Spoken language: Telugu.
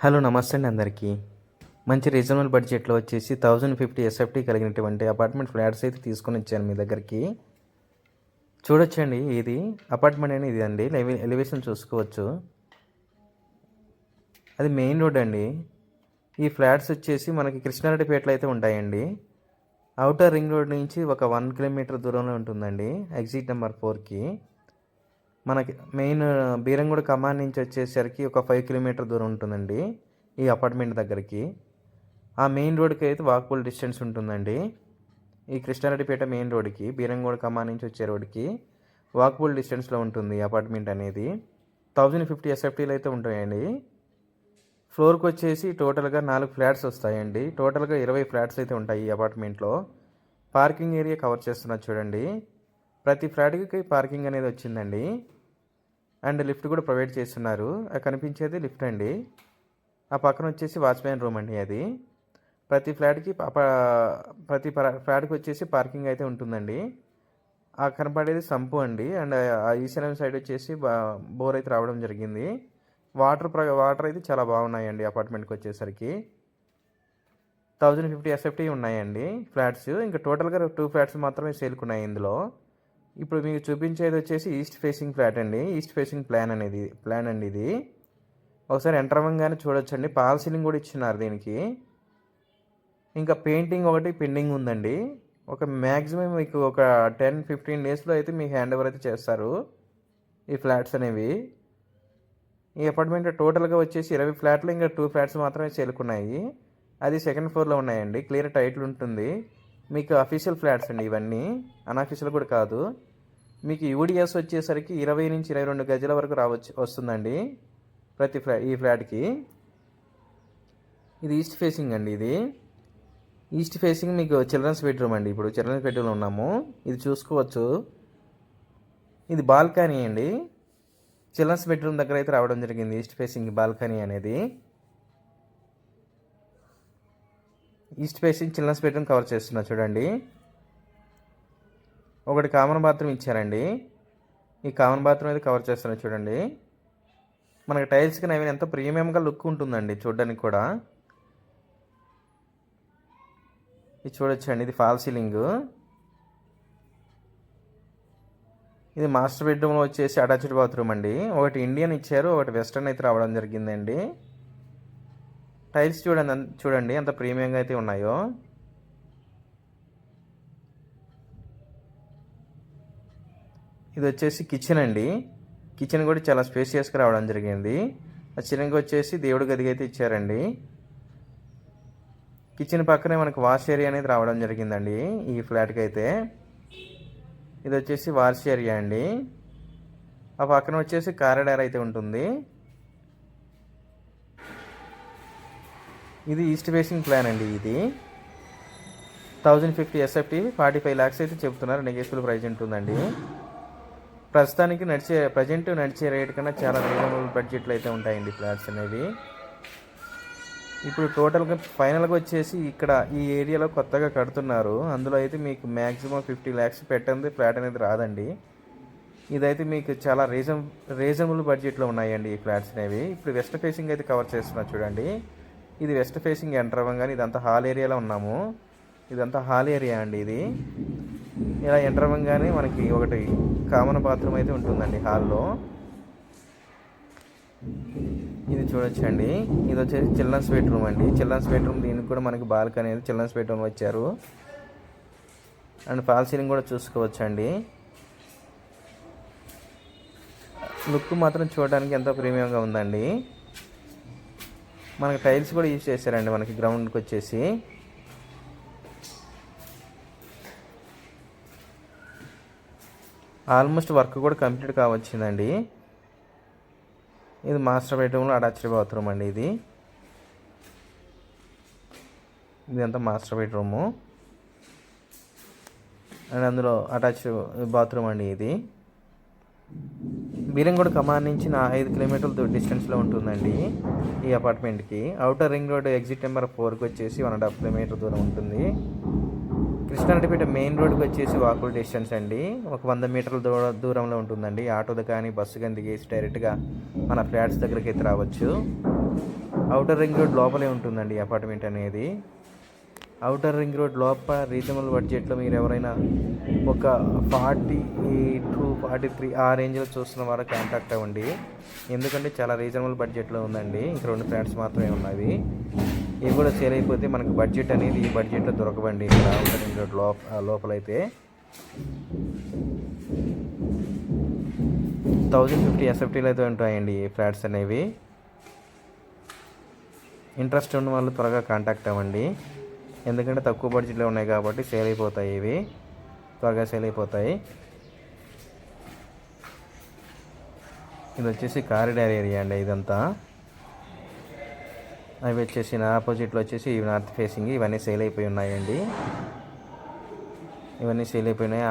హలో నమస్తే అండి అందరికీ. మంచి రీజనబుల్ బడ్జెట్లో వచ్చేసి 1050 ఎస్ఎఫ్టీ కలిగినటువంటి అపార్ట్మెంట్ ఫ్లాట్స్ అయితే తీసుకొని వచ్చాను మీ దగ్గరికి. చూడొచ్చండి, ఇది అపార్ట్మెంట్ అనేది ఇది అండి. ఎలివేషన్ చూసుకోవచ్చు. అది మెయిన్ రోడ్ అండి. ఈ ఫ్లాట్స్ వచ్చేసి మనకి కృష్ణారెడ్డిపేటలో అయితే ఉంటాయండి. అవుటర్ రింగ్ రోడ్ నుంచి ఒక 1 కిలోమీటర్ దూరంలో ఉంటుందండి, ఎగ్జిట్ నెంబర్ 4కి. మనకి మెయిన్ బీరంగూడ కమాన్ నుంచి వచ్చేసరికి ఒక 5 కిలోమీటర్ దూరం ఉంటుందండి ఈ అపార్ట్మెంట్ దగ్గరికి. ఆ మెయిన్ రోడ్కి అయితే వాకబుల్ డిస్టెన్స్ ఉంటుందండి. ఈ కృష్ణారెడ్డిపేట మెయిన్ రోడ్కి బీరంగూడ కమాన్ నుంచి వచ్చే రోడ్కి వాకబుల్ డిస్టెన్స్లో ఉంటుంది ఈ అపార్ట్మెంట్ అనేది. 1050 ఎస్ఎఫ్టీలు అయితే ఉంటాయండి. ఫ్లోర్కి వచ్చేసి టోటల్గా 4 ఫ్లాట్స్ వస్తాయండి. టోటల్గా 20 ఫ్లాట్స్ అయితే ఉంటాయి ఈ అపార్ట్మెంట్లో. పార్కింగ్ ఏరియా కవర్ చేస్తున్నారు చూడండి. ప్రతి ఫ్లాట్కి పార్కింగ్ అనేది వచ్చిందండి. అండ్ లిఫ్ట్ కూడా ప్రొవైడ్ చేస్తున్నారు. అది కనిపించేది లిఫ్ట్ అండి. ఆ పక్కన వచ్చేసి వాచ్మ్యాన్ రూమ్ అండి. అది ప్రతి ఫ్లాట్కి వచ్చేసి పార్కింగ్ అయితే ఉంటుందండి. ఆ కనపడేది సంపు అండి. అండ్ ఆ ఈశాన్యం సైడ్ వచ్చేసి బోర్ అయితే రావడం జరిగింది. వాటర్ అయితే చాలా బాగున్నాయండి అపార్ట్మెంట్కి వచ్చేసరికి. 1050 ఎస్ఎఫ్టీ ఉన్నాయండి ఫ్లాట్స్. ఇంకా టోటల్గా 2 ఫ్లాట్స్ మాత్రమే సేల్కున్నాయి ఇందులో. ఇప్పుడు మీకు చూపించేది వచ్చేసి ఈస్ట్ ఫేసింగ్ ఫ్లాట్ అండి. ఈస్ట్ ఫేసింగ్ ప్లాన్ అండి ఇది. ఒకసారి ఎంటర్ అవ్వగానే చూడొచ్చండి, పాల్ సీలింగ్ కూడా ఇచ్చినారు దీనికి. ఇంకా పెయింటింగ్ ఒకటి పెండింగ్ ఉందండి. ఒక మ్యాక్సిమం మీకు ఒక 10-15 డేస్లో అయితే మీకు హ్యాండ్ ఓవర్ అయితే చేస్తారు ఈ ఫ్లాట్స్ అనేవి. ఈ అపార్ట్మెంట్ టోటల్గా వచ్చేసి 20 ఫ్లాట్లు, ఇంకా 2 ఫ్లాట్స్ మాత్రమే చేరుకున్నాయి. అది సెకండ్ ఫ్లోర్లో ఉన్నాయండి. క్లియర్ టైటిల్ ఉంటుంది. మీకు అఫీషియల్ ఫ్లాట్స్ అండి ఇవన్నీ, అన్అఫీషియల్ కూడా కాదు. మీకు యూడిఎస్ వచ్చేసరికి 20 నుంచి 22 గజాల వరకు వస్తుందండి ఈ ఫ్లాట్కి. ఇది ఈస్ట్ ఫేసింగ్ అండి. ఇది ఈస్ట్ ఫేసింగ్ మీకు చిల్డ్రన్స్ బెడ్రూమ్ అండి. ఇప్పుడు చిల్డ్రన్స్ బెడ్రూమ్లో ఉన్నాము. ఇది చూసుకోవచ్చు. ఇది బాల్కనీ అండి. చిల్డ్రన్స్ బెడ్రూమ్ దగ్గర అయితే రావడం జరిగింది ఈస్ట్ ఫేసింగ్ బాల్కనీ అనేది. East facing children's bedroom cover చేస్తున్నా చూడండి. ఒకటి కామన్ బాత్రూమ్ ఇచ్చారండి. ఈ కామన్ బాత్రూమ్ అయితే కవర్ చేస్తున్నా చూడండి. మనకి టైల్స్కి నవీన్ ఎంతో ప్రీమియంగా లుక్ ఉంటుందండి చూడడానికి కూడా. ఇది చూడొచ్చండి, ఇది ఫాల్ సీలింగ్. ఇది మాస్టర్ బెడ్రూమ్లో వచ్చేసి అటాచ్డ్ బాత్రూమ్ అండి. ఒకటి ఇండియన్ ఇచ్చారు, ఒకటి వెస్టర్న్ అయితే రావడం జరిగిందండి. టైల్స్ చూడండి ఎంత ప్రీమియంగా అయితే ఉన్నాయో. ఇది వచ్చేసి కిచెన్ అండి. కిచెన్ కూడా చాలా స్పేసియస్గా రావడం జరిగింది. ఆ చిరంగా వచ్చేసి దేవుడి గదికి అయితే ఇచ్చారండి. కిచెన్ పక్కనే మనకు వాష్ ఏరియా అనేది రావడం జరిగిందండి ఈ ఫ్లాట్కి అయితే. ఇది వచ్చేసి వాష్ ఏరియా అండి. ఆ పక్కన వచ్చేసి కారిడార్ అయితే ఉంటుంది. ఇది ఈస్ట్ ఫేసింగ్ ప్లాన్ అండి. ఇది 1050 ఎస్ఎఫ్టీ 45 lakhs అయితే చెప్తున్నారు. నెగోషియబుల్ ప్రైస్ ఉంటుందండి. ప్రస్తుతానికి నడిచే రేట్ కన్నా చాలా రీజనబుల్ బడ్జెట్లో అయితే ఉంటాయండి ఫ్లాట్స్ అనేవి. ఇప్పుడు టోటల్గా ఫైనల్గా వచ్చేసి ఇక్కడ ఈ ఏరియాలో కొత్తగా కడుతున్నారు. అందులో అయితే మీకు మ్యాక్సిమం 50 lakhs పెట్టండి ఫ్లాట్ అనేది రాదండి. ఇదైతే మీకు చాలా రీజనబుల్ బడ్జెట్లో ఉన్నాయండి ఈ ఫ్లాట్స్ అనేవి. ఇప్పుడు వెస్ట్ ఫేసింగ్ అయితే కవర్ చేస్తున్నా చూడండి. ఇది వెస్ట్ ఫేసింగ్ ఎంటర్ అవ్వగానే ఇదంతా హాల్ ఏరియాలో ఉన్నాము. ఇదంతా హాల్ ఏరియా అండి. ఇది ఇలా ఎంటర్ అవ్వగానే మనకి ఒకటి కామన్ బాత్రూమ్ అయితే ఉంటుందండి హాల్లో. ఇది చూడొచ్చండి. ఇది వచ్చేసి చిల్డ్రన్స్ బెడ్రూమ్ అండి. చిల్డ్రన్స్ బెడ్రూమ్ దీనికి కూడా మనకి బాల్కనీ అనేది చిల్డ్రన్స్ బెడ్రూమ్ వచ్చారు. అండ్ ఫాల్ సీలింగ్ కూడా చూసుకోవచ్చండి. లుక్ మాత్రం చూడడానికి ఎంతో ప్రీమియంగా ఉందండి. మనకి టైల్స్ కూడా యూజ్ చేశారండి మనకి గ్రౌండ్కి వచ్చేసి. ఆల్మోస్ట్ వర్క్ కూడా కంప్లీట్ కావచ్చిందండి. ఇది మాస్టర్ బెడ్రూమ్లో అటాచ్డ్ బాత్రూమ్ అండి. ఇదంతా మాస్టర్ బెడ్రూము అండ్ అందులో అటాచ్డ్ బాత్రూమ్ అండి. ఇది బీరంగూడ కమాన్ నుంచి 5 కిలోమీటర్ల డిస్టెన్స్లో ఉంటుందండి ఈ అపార్ట్మెంట్కి. Outer ring road exit number 4కి వచ్చేసి 1.5 కిలోమీటర్ దూరం ఉంటుంది. కృష్ణారెడ్డిపేట మెయిన్ రోడ్కి వచ్చేసి వాకబుల్ డిస్టెన్స్ అండి. ఒక 100 మీటర్ల దూరంలో ఉంటుందండి. ఆటోది కానీ బస్సు కానీ దిగేసి డైరెక్ట్గా మన ఫ్లాట్స్ దగ్గరికి అయితే రావచ్చు. ఔటర్ రింగ్ రోడ్ లోపలే ఉంటుందండి ఈ అపార్ట్మెంట్ అనేది. ఔటర్ రింగ్ రోడ్ లోపల రీజనబుల్ బడ్జెట్లో మీరు ఎవరైనా ఒక 40 to 43 ఆ రేంజ్లో చూస్తున్న వారు కాంటాక్ట్ అవ్వండి. ఎందుకంటే చాలా రీజనబుల్ బడ్జెట్లో ఉందండి. ఇంక 2 ఫ్లాట్స్ మాత్రమే ఉన్నవి. ఇవి కూడా సేల్ అయిపోతే మనకు బడ్జెట్ అనేది ఈ బడ్జెట్లో దొరకవండి ఇక్కడ ఔటర్ రింగ్ రోడ్ లోపలైతే. 1050 ఎస్ఎఫ్టీలు అయితే ఉంటాయండి ఈ ఫ్లాట్స్ అనేవి. ఇంట్రెస్ట్ ఉన్న వాళ్ళు త్వరగా కాంటాక్ట్ అవ్వండి. ఎందుకంటే తక్కువ బడ్జెట్లో ఉన్నాయి కాబట్టి సేల్ అయిపోతాయి, ఇవి త్వరగా సేల్ అయిపోతాయి. ఇది వచ్చేసి కారిడార్ ఏరియా అండి ఇదంతా. అవి వచ్చేసి నా ఆపోజిట్లో వచ్చేసి ఇవి నార్త్ ఫేసింగ్, ఇవన్నీ సేల్ అయిపోయి ఉన్నాయండి. ఇవన్నీ సేల్ అయిపోయినాయి.